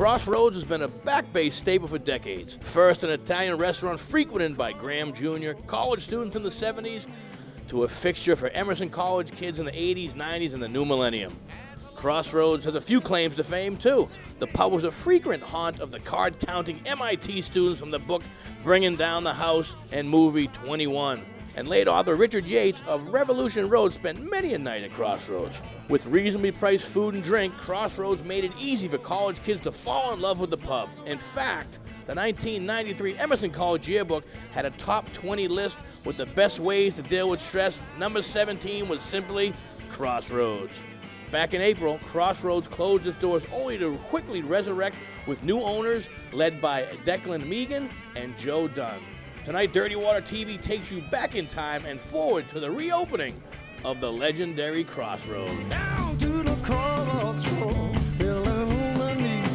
Crossroads has been a Back Bay staple for decades. First, an Italian restaurant frequented by Graham Jr., college students in the 70s, to a fixture for Emerson College kids in the 80s, 90s, and the new millennium. Crossroads has a few claims to fame, too. The pub was a frequent haunt of the card-counting MIT students from the book Bringing Down the House and movie 21. And late author Richard Yates of Revolution Road spent many a night at Crossroads. With reasonably priced food and drink, Crossroads made it easy for college kids to fall in love with the pub. In fact, the 1993 Emerson College Yearbook had a top 20 list with the best ways to deal with stress. Number 17 was simply Crossroads. Back in April, Crossroads closed its doors only to quickly resurrect with new owners led by Declan Megan and Joe Dunn. Tonight, Dirty Water TV takes you back in time and forward to the reopening of the legendary Crossroads. Down to the crossroads, feeling on my knees.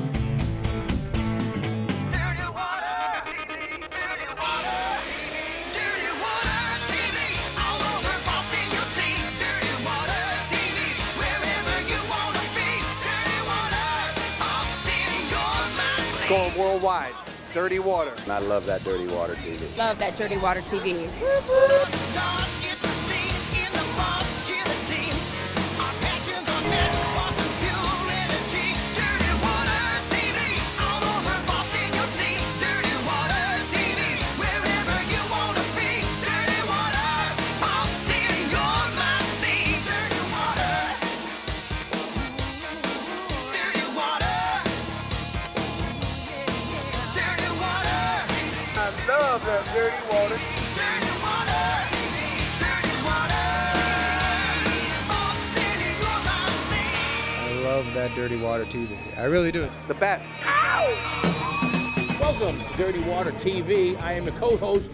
Dirty Water TV, Dirty Water TV, Dirty Water TV. All over Boston you'll see Dirty Water TV. Wherever you want to be, Dirty Water. Boston, you're my sea. It's going worldwide. Dirty Water. I love that Dirty Water TV. Love that Dirty Water TV. The stars get the scene in the bars, cheer the teams. Our passions are met, Boston's pure energy. Dirty Water TV, all over Boston you'll see Dirty Water TV. Wherever you want to be, Dirty Water. Boston, you're my sea. Dirty Water. Dirty Water. Dirty Water. I love that Dirty Water. Dirty Water. Dirty Water. Boston, you're my sea. I love that Dirty Water TV. I really do. The best. Welcome to Dirty Water TV. I am the co-host,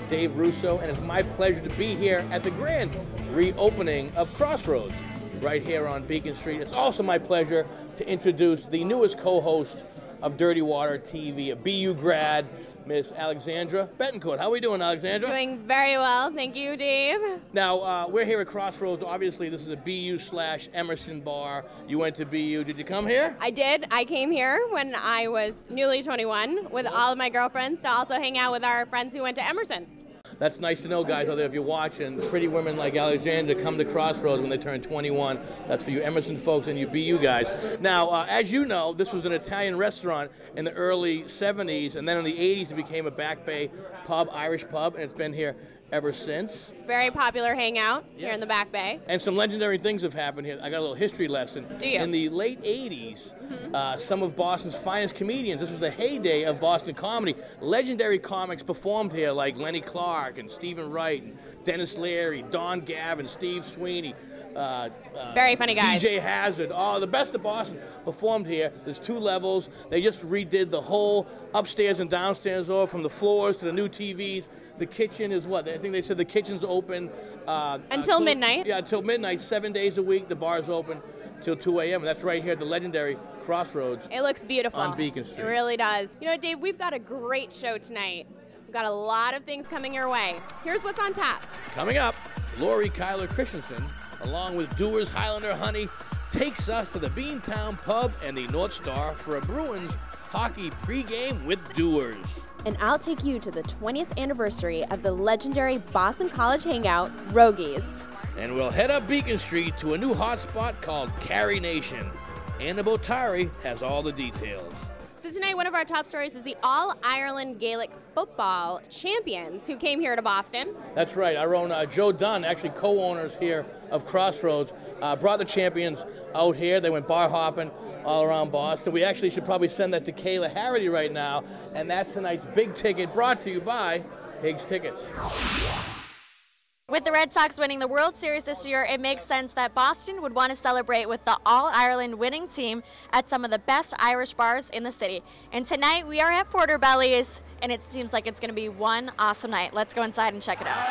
Dave Russo, and it's my pleasure to be here at the grand reopening of Crossroads right here on Beacon Street. It's also my pleasure to introduce the newest co-host of Dirty Water TV, a BU grad, Miss Alexandra Betancourt. How are we doing, Alexandra? Doing very well, thank you, Dave. Now, we're here at Crossroads. Obviously, this is a BU/Emerson bar. You went to BU. Did you come here? I did. I came here when I was newly 21 with all of my girlfriends to also hang out with our friends who went to Emerson. That's nice to know, guys, out there if you're watching. Pretty women like Alexandra come to Crossroads when they turn 21. That's for you Emerson folks and you BU guys. Now, as you know, this was an Italian restaurant in the early 70s, and then in the 80s it became a Back Bay pub, Irish pub, and it's been here ever since. Very popular hangout here in the Back Bay. And some legendary things have happened here. I got a little history lesson. Do you? In the late 80s, some of Boston's finest comedians, this was the heyday of Boston comedy, legendary comics performed here like Lenny Clark and Stephen Wright and Dennis Leary, Don Gavin, Steve Sweeney. Very funny guys. DJ Hazard, the best of Boston performed here. There's 2 levels. They just redid the whole upstairs and downstairs over from the floors to the new TVs. The kitchen is what? I think they said the kitchen's open. Until midnight? Yeah, until midnight, 7 days a week. The bar's open till 2 a.m. And that's right here at the legendary Crossroads. It looks beautiful. On Beacon Street. It really does. You know what, Dave? We've got a great show tonight. We've got a lot of things coming your way. Here's what's on tap. Coming up, Lori Kyler Christensen, along with Doers Highlander Honey, takes us to the Beantown Pub and the North Star for a Bruins hockey pregame with Doers. And I'll take you to the 20th anniversary of the legendary Boston College hangout, Rogies. And we'll head up Beacon Street to a new hotspot called Carrie Nation. Anna Botari has all the details. So tonight, one of our top stories is the All-Ireland Gaelic Football Champions who came here to Boston. That's right. Our own Joe Dunn, actually co-owners here of Crossroads, brought the champions out here. They went bar hopping all around Boston. We actually should probably send that to Kayla Harrity right now. And that's tonight's big ticket brought to you by Higgs Tickets. With the Red Sox winning the World Series this year, it makes sense that Boston would want to celebrate with the All-Ireland winning team at some of the best Irish bars in the city. And tonight we are at Porterbelly's, and it seems like it's going to be one awesome night. Let's go inside and check it out.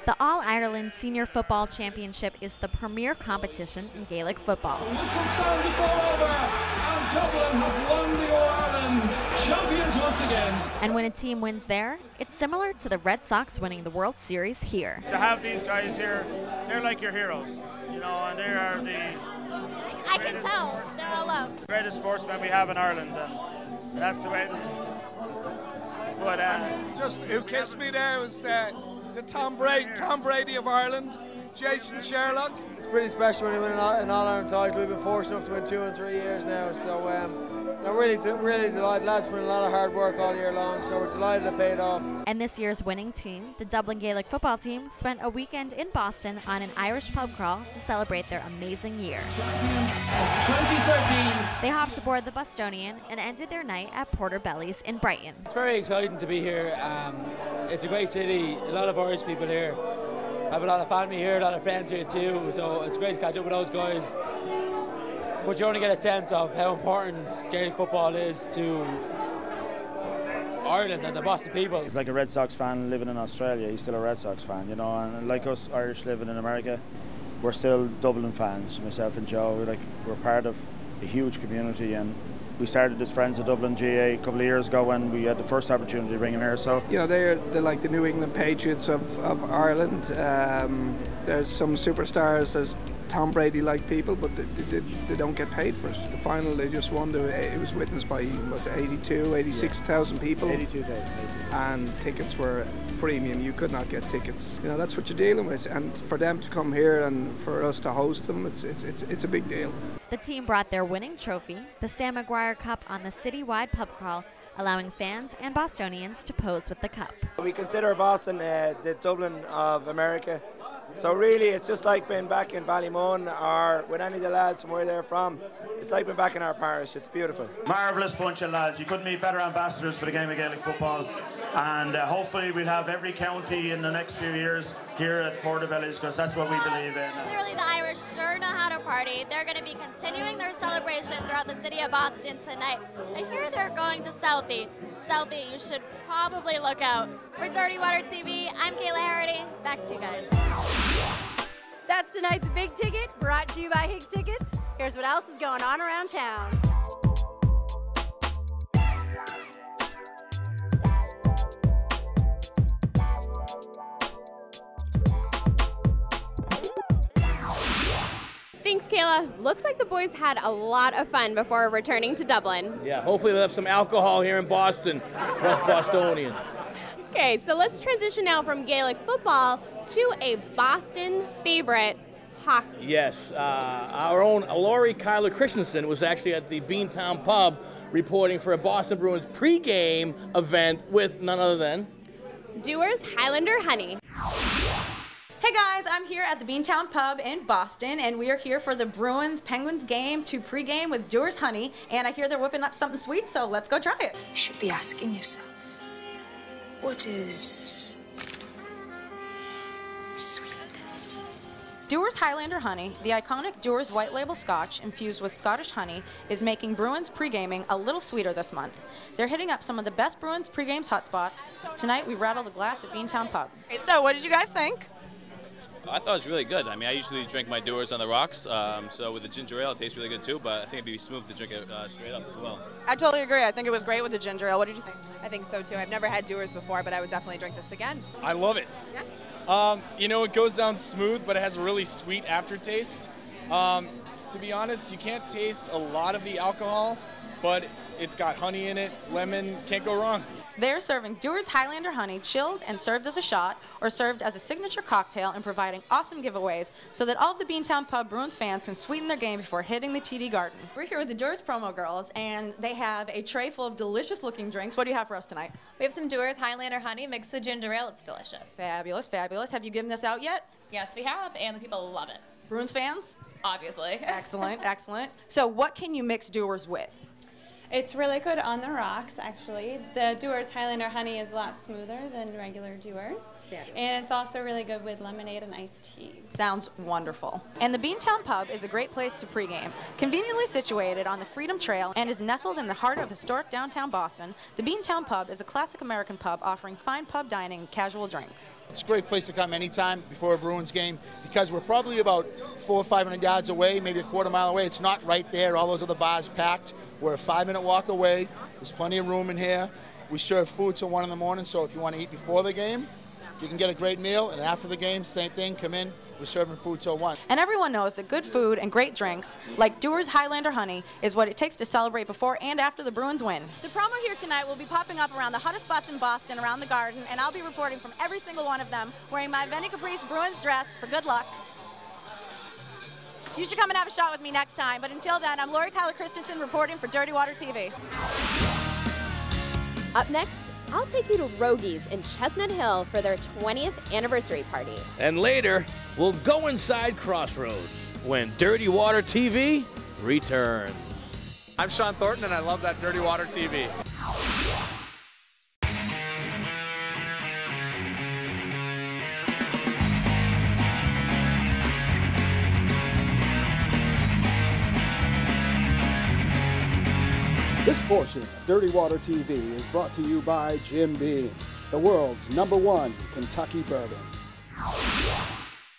The All-Ireland Senior Football Championship is the premier competition in Gaelic football. Dublin have won the All-Ireland champions once again. And when a team wins there, it's similar to the Red Sox winning the World Series here. To have these guys here, they're like your heroes, you know, and they are I can tell. They're all loved. the greatest sportsmen we have in Ireland, and that's the way it is. But Just who kissed me there was the Tom Brady of Ireland, Jason Sherlock. It's pretty special when you win an All-Ireland title. We've been fortunate enough to win 2 and 3 years now, so I'm really delighted. Lads put in a lot of hard work all year long, so we're delighted it paid off. And this year's winning team, the Dublin Gaelic football team, spent a weekend in Boston on an Irish pub crawl to celebrate their amazing year. Champions of 2013. They hopped aboard the Bostonian and ended their night at Porterbelly's in Brighton. It's very exciting to be here. It's a great city, a lot of Irish people here. I have a lot of family here, a lot of friends here too, so it's great to catch up with those guys. But you only get a sense of how important Gaelic football is to Ireland and the Boston people. like a Red Sox fan living in Australia, he's still a Red Sox fan, you know, and like us Irish living in America, we're still Dublin fans, myself and Joe. We're part of a huge community, and we started as Friends of Dublin GA a couple of years ago when we had the first opportunity to bring him here. So You know, they're like the New England Patriots of Ireland. There's some superstars, there's Tom Brady-like people, but they don't get paid for it. The final they just won, it was witnessed by 86,000 people. 82,000. And tickets were premium. You could not get tickets. You know, that's what you're dealing with. And for them to come here and for us to host them, it's a big deal. The team brought their winning trophy, the Sam Maguire Cup, on the citywide pub crawl, allowing fans and Bostonians to pose with the cup. We consider Boston the Dublin of America. So really, it's just like being back in Ballymun or with any of the lads from where they're from. It's like being back in our parish. It's beautiful. Marvellous bunch of lads. You couldn't meet better ambassadors for the game of Gaelic football. And hopefully we'll have every county in the next few years here at Porterbelly's, because that's what we believe in. Clearly the Irish sure know how to party. They're going to be continuing their celebration throughout the city of Boston tonight. I hear they're going to Southie. Southie, you should probably look out. For Dirty Water TV, I'm Kayla Harity. Back to you guys. That's tonight's Big Ticket, brought to you by Higgs Tickets. Here's what else is going on around town. Thanks, Kayla. Looks like the boys had a lot of fun before returning to Dublin. Yeah, hopefully they'll have some alcohol here in Boston for us Bostonians. Okay, so let's transition now from Gaelic football to a Boston favorite, hockey. Yes, our own Laurie Kyler Christensen was actually at the Beantown Pub reporting for a Boston Bruins pregame event with none other than Dewar's Highlander Honey. Hey guys, I'm here at the Beantown Pub in Boston, and we are here for the Bruins-Penguins game to pregame with Dewar's Honey, and I hear they're whipping up something sweet, so let's go try it. You should be asking yourself, what is sweetness? Dewar's Highlander Honey, the iconic Dewar's white label scotch infused with Scottish honey, is making Bruins pregaming a little sweeter this month. They're hitting up some of the best Bruins pregames hotspots. Tonight we rattle the glass at Beantown Pub. Okay, so what did you guys think? I thought it was really good. I mean, I usually drink my Dewar's on the rocks, so with the ginger ale, it tastes really good too, but I think it'd be smooth to drink it straight up as well. I totally agree. I think it was great with the ginger ale. What did you think? I think so too. I've never had Dewar's before, but I would definitely drink this again. I love it. Yeah. You know, it goes down smooth, but it has a really sweet aftertaste. To be honest, you can't taste a lot of the alcohol, but it's got honey in it, lemon, can't go wrong. They're serving Dewar's Highlander Honey chilled and served as a shot or served as a signature cocktail and providing awesome giveaways so that all of the Beantown Pub Bruins fans can sweeten their game before hitting the TD Garden. We're here with the Dewar's promo girls, and they have a tray full of delicious looking drinks. What do you have for us tonight? We have some Dewar's Highlander Honey mixed with ginger ale. It's delicious. Fabulous, fabulous. Have you given this out yet? Yes, we have, and the people love it. Bruins fans? Obviously. Excellent, excellent. So what can you mix Dewar's with? It's really good on the rocks, actually. The Dewar's Highlander Honey is a lot smoother than regular Dewar's. And it's also really good with lemonade and iced tea. Sounds wonderful. And the Beantown Pub is a great place to pregame. Conveniently situated on the Freedom Trail and is nestled in the heart of historic downtown Boston, the Beantown Pub is a classic American pub offering fine pub dining and casual drinks. It's a great place to come anytime before a Bruins game because we're probably about 400 or 500 yards away, maybe a quarter mile away. It's not right there. All those other bars packed. We're a 5-minute walk away. There's plenty of room in here. We serve food till 1 in the morning, so if you want to eat before the game, you can get a great meal, and after the game, same thing, come in. We're serving food till 1. And everyone knows that good food and great drinks, like Dewar's Highlander Honey, is what it takes to celebrate before and after the Bruins win. The promo here tonight will be popping up around the hottest spots in Boston around the Garden, and I'll be reporting from every single one of them wearing my Veni Caprice Bruins dress for good luck. You should come and have a shot with me next time, but until then, I'm Lori Kyler Christensen reporting for Dirty Water TV. Up next, I'll take you to Rogies in Chestnut Hill for their 20th anniversary party. And later, we'll go inside Crossroads when Dirty Water TV returns. I'm Sean Thornton, and I love that Dirty Water TV. This portion of Dirty Water TV is brought to you by Jim Beam, the world's #1 Kentucky bourbon.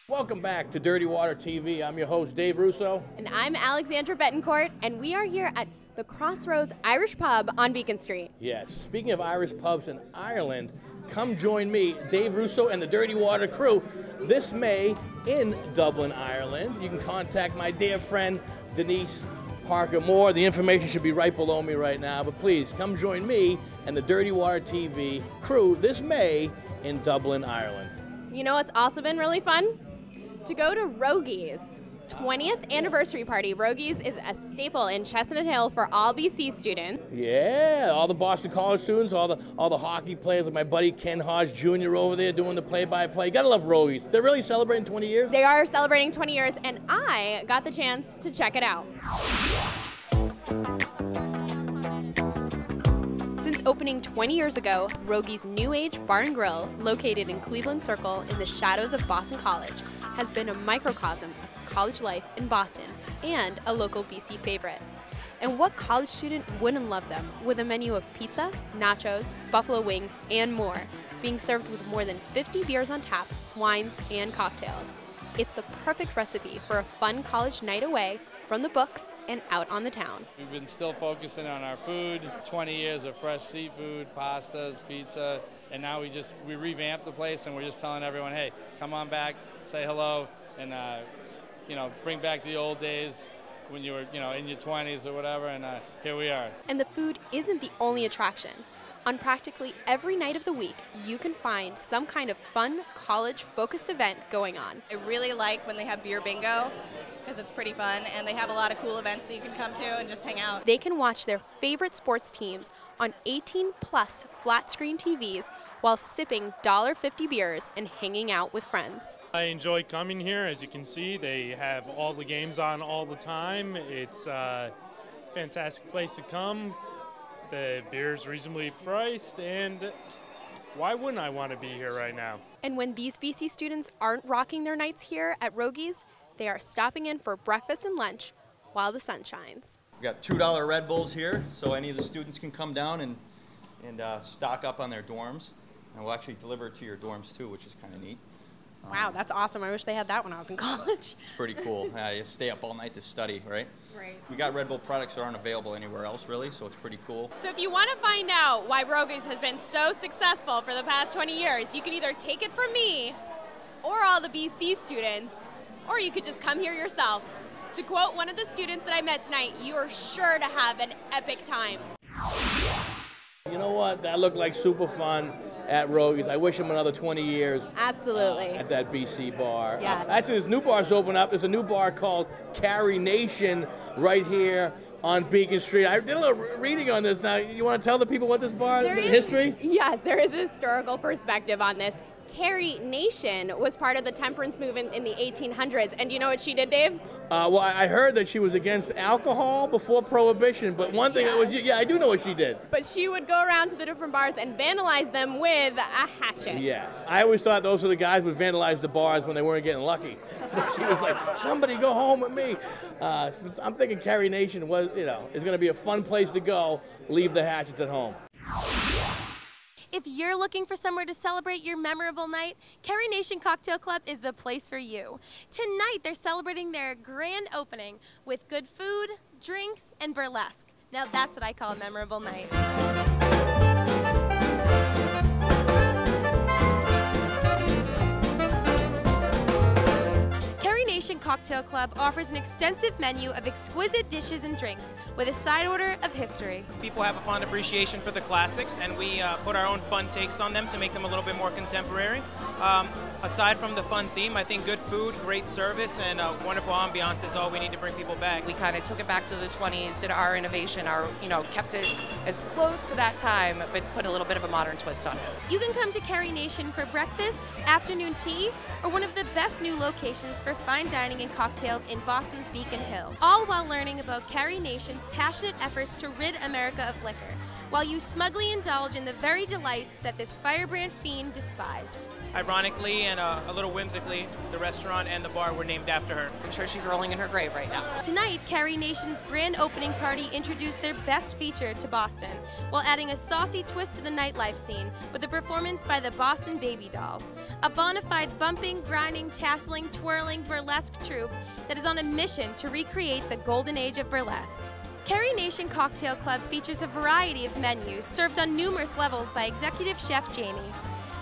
Welcome back to Dirty Water TV. I'm your host, Dave Russo. And I'm Alexandra Betancourt, and we are here at the Crossroads Irish Pub on Beacon Street. Yes, speaking of Irish pubs in Ireland, come join me, Dave Russo, and the Dirty Water crew this May in Dublin, Ireland. You can contact my dear friend, Denise Parker Moore. The information should be right below me right now, but please come join me and the Dirty Water TV crew this May in Dublin, Ireland. You know what's also been really fun? To go to Rogies. 20th anniversary party. Rogies is a staple in Chestnut Hill for all BC students. Yeah, all the Boston College students, all the hockey players, like my buddy Ken Hodge Jr. over there doing the play-by-play. Gotta love Rogies. They're really celebrating 20 years. They are celebrating 20 years, and I got the chance to check it out. Since opening 20 years ago, Rogies New Age Bar and Grill, located in Cleveland Circle in the shadows of Boston College, has been a microcosm of college life in Boston and a local BC favorite. And what college student wouldn't love them with a menu of pizza, nachos, buffalo wings, and more, being served with more than 50 beers on tap, wines, and cocktails. It's the perfect recipe for a fun college night away from the books and out on the town. We've been still focusing on our food, 20 years of fresh seafood, pastas, pizza, and now we revamped the place, and we're just telling everyone, hey, come on back, say hello, and bring back the old days when you were in your 20s or whatever, and here we are. And the food isn't the only attraction. On practically every night of the week, you can find some kind of fun college-focused event going on. I really like when they have beer bingo, because it's pretty fun, and they have a lot of cool events that you can come to and just hang out. They can watch their favorite sports teams on 18-plus flat-screen TVs while sipping $1.50 beers and hanging out with friends. I enjoy coming here. As you can see, they have all the games on all the time. It's a fantastic place to come. The beer's reasonably priced, and why wouldn't I want to be here right now? And when these BC students aren't rocking their nights here at Rogies, they are stopping in for breakfast and lunch while the sun shines. We got $2 Red Bulls here, so any of the students can come down and stock up on their dorms. And we'll actually deliver it to your dorms too, which is kind of neat. Wow, that's awesome. I wish they had that when I was in college. It's pretty cool. You stay up all night to study, right? Right. We got Red Bull products that aren't available anywhere else, really, so it's pretty cool. So if you want to find out why Rogies has been so successful for the past 20 years, you can either take it from me or all the BC students, or you could just come here yourself. To quote one of the students that I met tonight, you are sure to have an epic time. You know what? That looked like super fun at Rogies. I wish them another 20 years. Absolutely. At that BC bar. Yeah. Actually, this new bar's open up. There's a new bar called Carry Nation right here on Beacon Street. I did a little reading on this. Now, you want to tell the people what this bar, the history? Yes, there is a historical perspective on this. Carrie Nation was part of the temperance movement in the 1800s. And do you know what she did, Dave? Well, I heard that she was against alcohol before Prohibition, but one thing I do know what she did. But she would go around to the different bars and vandalize them with a hatchet. Yes. I always thought those were the guys who would vandalize the bars when they weren't getting lucky. She was like, somebody go home with me. I'm thinking Carrie Nation was, is going to be a fun place to go. Leave the hatchets at home. If you're looking for somewhere to celebrate your memorable night, Carrie Nation Cocktail Club is the place for you. Tonight, they're celebrating their grand opening with good food, drinks, and burlesque. Now that's what I call a memorable night. Cocktail Club offers an extensive menu of exquisite dishes and drinks with a side order of history. People have a fond appreciation for the classics, and we put our own fun takes on them to make them a little bit more contemporary. Aside from the fun theme, I think good food, great service, and a wonderful ambiance is all we need to bring people back. We kind of took it back to the 20s, did our innovation, kept it as close to that time, but put a little bit of a modern twist on it. You can come to Carrie Nation for breakfast, afternoon tea, or one of the best new locations for fine dining and cocktails in Boston's Beacon Hill, all while learning about Carrie Nation's passionate efforts to rid America of liquor, while you smugly indulge in the very delights that this firebrand fiend despised. Ironically and a little whimsically, the restaurant and the bar were named after her. I'm sure she's rolling in her grave right now. Tonight, Carrie Nation's grand opening party introduced their best feature to Boston, while adding a saucy twist to the nightlife scene with a performance by the Boston Baby Dolls, a bona fide bumping, grinding, tasseling, twirling burlesque troupe that is on a mission to recreate the golden age of burlesque. Carrie Nation Cocktail Club features a variety of menus served on numerous levels by executive chef Jamie.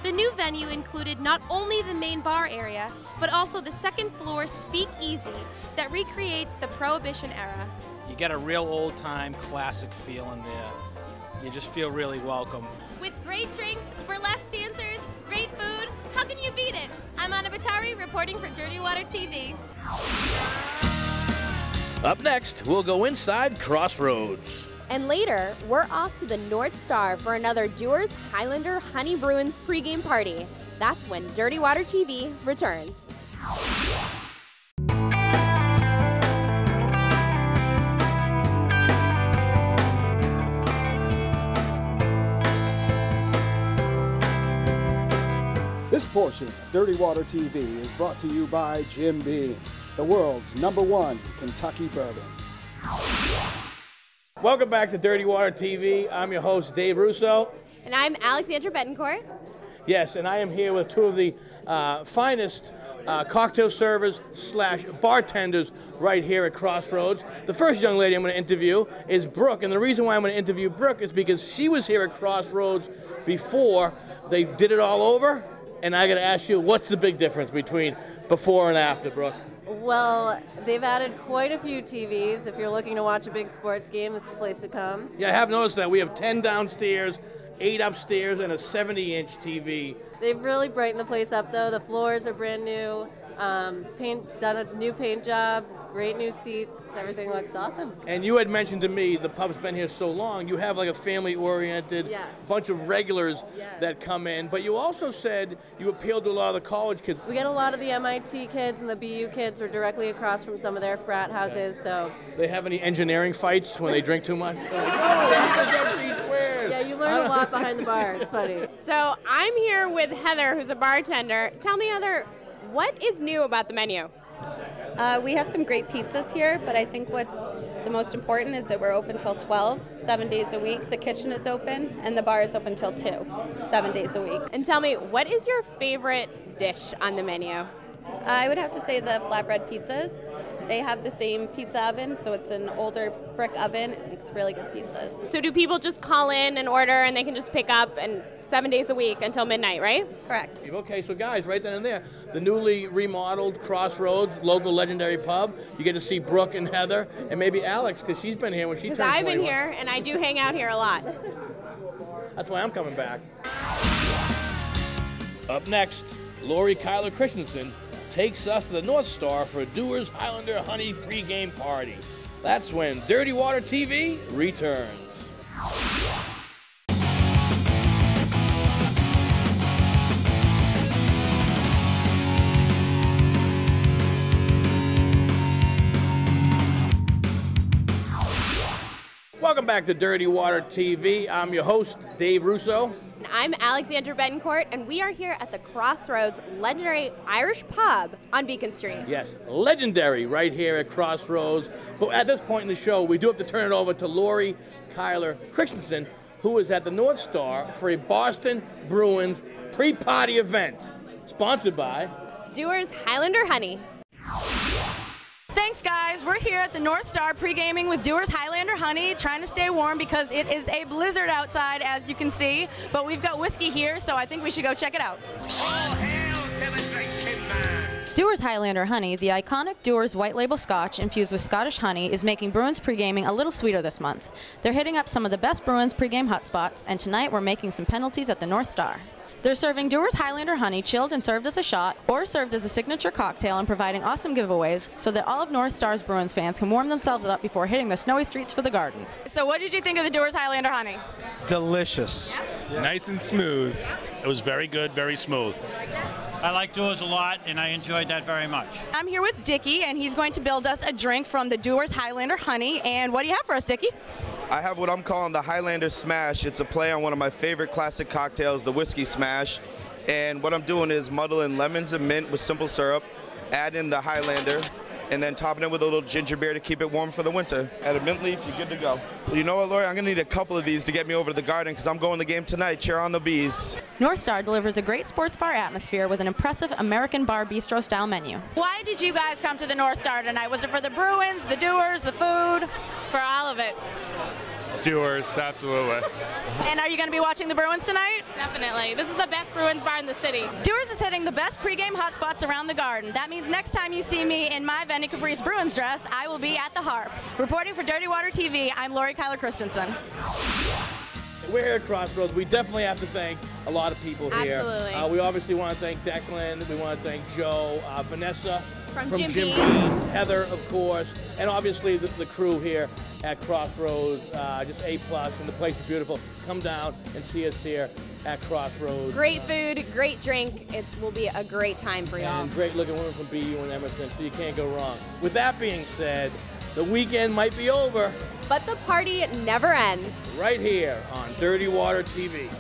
The new venue included not only the main bar area, but also the second floor Speak Easy that recreates the Prohibition era. You get a real old-time classic feel in there. You just feel really welcome. With great drinks, burlesque dancers, great food, how can you beat it? I'm Anna Batari reporting for Dirty Water TV. Up next, we'll go inside Crossroads. And later, we're off to the North Star for another Dewar's Highlander Honey Bruins pregame party. That's when Dirty Water TV returns. This portion of Dirty Water TV is brought to you by Jim Beam, the world's #1 Kentucky bourbon. Welcome back to Dirty Water TV. I'm your host, Dave Russo. And I'm Alexandra Betancourt. Yes, and I am here with two of the finest cocktail servers / bartenders right here at Crossroads. The first young lady I'm going to interview is Brooke, and the reason why I'm going to interview Brooke is because she was here at Crossroads before they did it all over, and I got to ask you, what's the big difference between before and after, Brooke? Well, they've added quite a few TVs. If you're looking to watch a big sports game, this is the place to come. Yeah, I have noticed that. We have 10 downstairs, 8 upstairs, and a 70-inch TV. They've really brightened the place up, though. The floors are brand new. Done a new paint job, great new seats. Everything looks awesome. And you had mentioned to me the pub's been here so long, you have like a family-oriented bunch of regulars that come in, but you also said you appealed to a lot of the college kids. We get a lot of the MIT kids and the BU kids. We're directly across from some of their frat houses, so. They have any engineering fights when they drink too much? Yeah, you learn a lot behind the bar. It's funny. So I'm here with Heather, who's a bartender. Tell me, Heather, what is new about the menu? We have some great pizzas here, but I think what's the most important is that we're open till 12, 7 days a week. The kitchen is open, and the bar is open till 2, 7 days a week. And tell me, what is your favorite dish on the menu? I would have to say the flatbread pizzas. They have the same pizza oven, so it's an older brick oven. It makes really good pizzas. So do people just call in and order, and they can just pick up and 7 days a week until midnight, right? Correct. Okay, so guys, right then and there, the newly remodeled Crossroads, local legendary pub. You get to see Brooke and Heather, and maybe Alex, because she's been here when she turned 21. I've been here, and I do hang out here a lot. That's why I'm coming back. Up next, Lori Kyler Christensen takes us to the North Star for Dewar's Highlander Honey pregame party. That's when Dirty Water TV returns. Welcome back to Dirty Water TV. I'm your host, Dave Russo. And I'm Alexandra Betancourt, and we are here at the Crossroads legendary Irish pub on Beacon Street. Yes, legendary right here at Crossroads. But at this point in the show, we do have to turn it over to Lori Kyler Christensen, who is at the North Star for a Boston Bruins pre-party event, sponsored by Dewar's Highlander Honey. Thanks, guys. We're here at the North Star pre-gaming with Dewar's Highlander Honey, trying to stay warm because it is a blizzard outside, as you can see. But we've got whiskey here, so I think we should go check it out. All hail to the drinking man. Dewar's Highlander Honey, the iconic Dewar's white label scotch infused with Scottish honey, is making Bruins pre-gaming a little sweeter this month. They're hitting up some of the best Bruins pre-game hotspots, and tonight we're making some penalties at the North Star. They're serving Dewar's Highlander Honey chilled and served as a shot, or served as a signature cocktail and providing awesome giveaways so that all of North Star's Bruins fans can warm themselves up before hitting the snowy streets for the Garden. So what did you think of the Dewar's Highlander Honey? Delicious. Nice and smooth. It was very good, very smooth. I like Dewar's a lot, and I enjoyed that very much. I'm here with Dickie, and he's going to build us a drink from the Dewar's Highlander Honey. And what do you have for us, Dickie? I have what I'm calling the Highlander Smash. It's a play on one of my favorite classic cocktails, the Whiskey Smash. And what I'm doing is muddling lemons and mint with simple syrup, add in the Highlander, and then topping it with a little ginger beer to keep it warm for the winter. Add a mint leaf, you're good to go. You know what, Lori? I'm going to need a couple of these to get me over to the Garden because I'm going to the game tonight. Cheer on the Bees. North Star delivers a great sports bar atmosphere with an impressive American bar bistro style menu. Why did you guys come to the North Star tonight? Was it for the Bruins, the Doers, the food? For all of it. Doers, absolutely. And are you going to be watching the Bruins tonight? Definitely. This is the best Bruins bar in the city. Doers is hitting the best pregame hotspots around the Garden. That means next time you see me in my Veni Caprice Bruins dress, I will be at the Harp. Reporting for Dirty Water TV, I'm Lori Kyler Christensen. We're here at Crossroads. We definitely have to thank a lot of people here. Absolutely. We obviously want to thank Declan. We want to thank Joe, Vanessa from Jim Beam, Heather, of course, and obviously the crew here at Crossroads. Just A+, and the place is beautiful. Come down and see us here at Crossroads. Great food, great drink. It will be a great time for y'all. And great looking women from BU and Emerson, so you can't go wrong. With that being said, the weekend might be over, but the party never ends. Right here on Dirty Water TV.